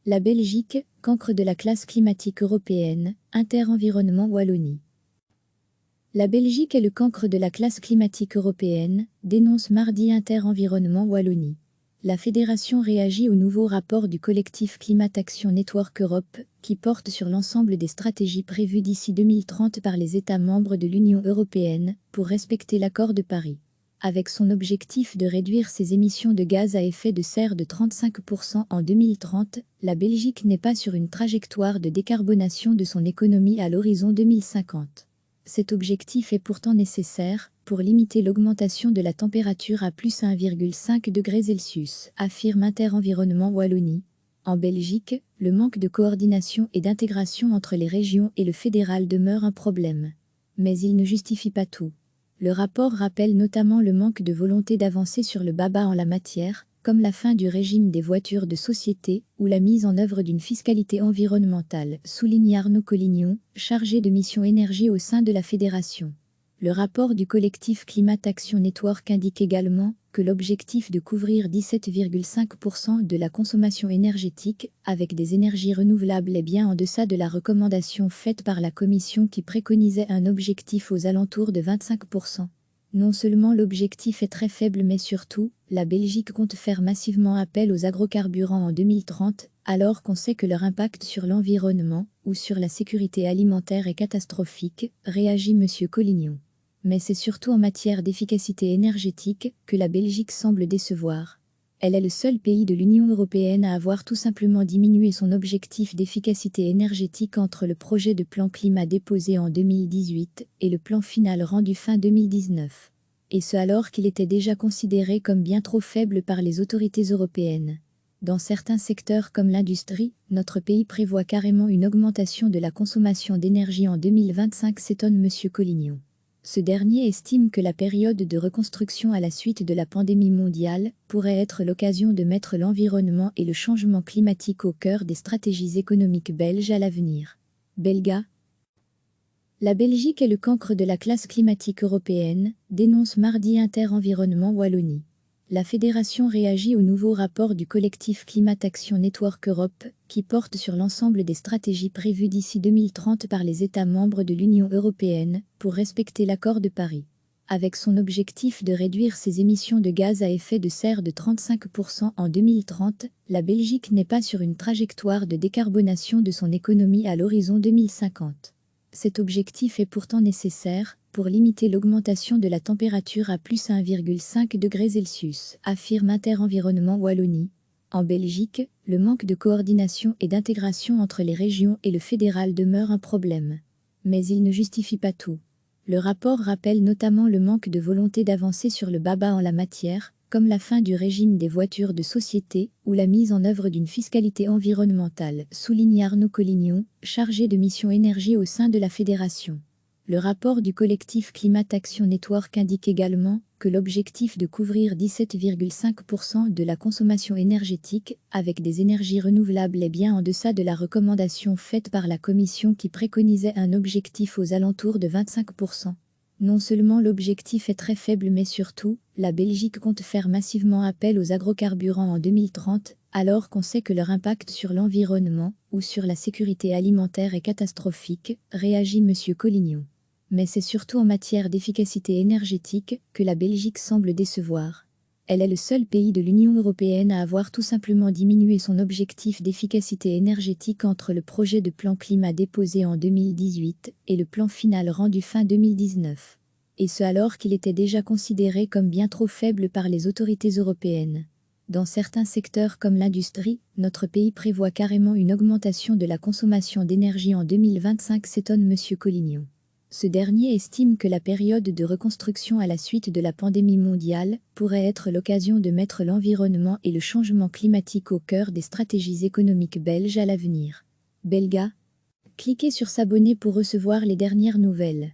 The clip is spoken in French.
La Belgique, cancre de la classe climatique européenne, Inter-Environnement Wallonie. La Belgique est le cancre de la classe climatique européenne, dénonce mardi Inter-Environnement Wallonie. La fédération réagit au nouveau rapport du collectif Climate Action Network Europe, qui porte sur l'ensemble des stratégies prévues d'ici 2030 par les États membres de l'Union européenne pour respecter l'accord de Paris. Avec son objectif de réduire ses émissions de gaz à effet de serre de 35% en 2030, la Belgique n'est pas sur une trajectoire de décarbonation de son économie à l'horizon 2050. Cet objectif est pourtant nécessaire pour limiter l'augmentation de la température à plus 1,5 degrés Celsius, affirme Inter-Environnement Wallonie. En Belgique, le manque de coordination et d'intégration entre les régions et le fédéral demeure un problème. Mais il ne justifie pas tout. Le rapport rappelle notamment le manque de volonté d'avancer sur le BABA en la matière, comme la fin du régime des voitures de société ou la mise en œuvre d'une fiscalité environnementale, souligne Arnaud Collignon, chargé de mission énergie au sein de la fédération. Le rapport du collectif Climate Action Network indique également que l'objectif de couvrir 17,5% de la consommation énergétique avec des énergies renouvelables est bien en deçà de la recommandation faite par la Commission qui préconisait un objectif aux alentours de 25%. Non seulement l'objectif est très faible mais surtout, la Belgique compte faire massivement appel aux agrocarburants en 2030, alors qu'on sait que leur impact sur l'environnement ou sur la sécurité alimentaire est catastrophique, réagit M. Collignon. Mais c'est surtout en matière d'efficacité énergétique que la Belgique semble décevoir. Elle est le seul pays de l'Union européenne à avoir tout simplement diminué son objectif d'efficacité énergétique entre le projet de plan climat déposé en 2018 et le plan final rendu fin 2019. Et ce alors qu'il était déjà considéré comme bien trop faible par les autorités européennes. Dans certains secteurs comme l'industrie, notre pays prévoit carrément une augmentation de la consommation d'énergie en 2025, s'étonne M. Collignon. Ce dernier estime que la période de reconstruction à la suite de la pandémie mondiale pourrait être l'occasion de mettre l'environnement et le changement climatique au cœur des stratégies économiques belges à l'avenir. Belga. La Belgique est le cancre de la classe climatique européenne, dénonce mardi Inter-Environnement Wallonie. La fédération réagit au nouveau rapport du collectif Climate Action Network Europe, qui porte sur l'ensemble des stratégies prévues d'ici 2030 par les États membres de l'Union européenne pour respecter l'accord de Paris. Avec son objectif de réduire ses émissions de gaz à effet de serre de 35% en 2030, la Belgique n'est pas sur une trajectoire de décarbonation de son économie à l'horizon 2050. Cet objectif est pourtant nécessaire pour limiter l'augmentation de la température à plus 1,5 degrés Celsius, affirme Inter-Environnement Wallonie. En Belgique, le manque de coordination et d'intégration entre les régions et le fédéral demeure un problème. Mais il ne justifie pas tout. Le rapport rappelle notamment le manque de volonté d'avancer sur le BABA en la matière, comme la fin du régime des voitures de société ou la mise en œuvre d'une fiscalité environnementale, souligne Arnaud Collignon, chargé de mission énergie au sein de la fédération. Le rapport du collectif Climate Action Network indique également que l'objectif de couvrir 17,5% de la consommation énergétique avec des énergies renouvelables est bien en deçà de la recommandation faite par la Commission qui préconisait un objectif aux alentours de 25%. Non seulement l'objectif est très faible mais surtout, la Belgique compte faire massivement appel aux agrocarburants en 2030, alors qu'on sait que leur impact sur l'environnement ou sur la sécurité alimentaire est catastrophique, réagit M. Collignon. Mais c'est surtout en matière d'efficacité énergétique que la Belgique semble décevoir. Elle est le seul pays de l'Union européenne à avoir tout simplement diminué son objectif d'efficacité énergétique entre le projet de plan climat déposé en 2018 et le plan final rendu fin 2019. Et ce alors qu'il était déjà considéré comme bien trop faible par les autorités européennes. Dans certains secteurs comme l'industrie, notre pays prévoit carrément une augmentation de la consommation d'énergie en 2025, s'étonne M. Collignon. Ce dernier estime que la période de reconstruction à la suite de la pandémie mondiale pourrait être l'occasion de mettre l'environnement et le changement climatique au cœur des stratégies économiques belges à l'avenir. Belga. Cliquez sur s'abonner pour recevoir les dernières nouvelles.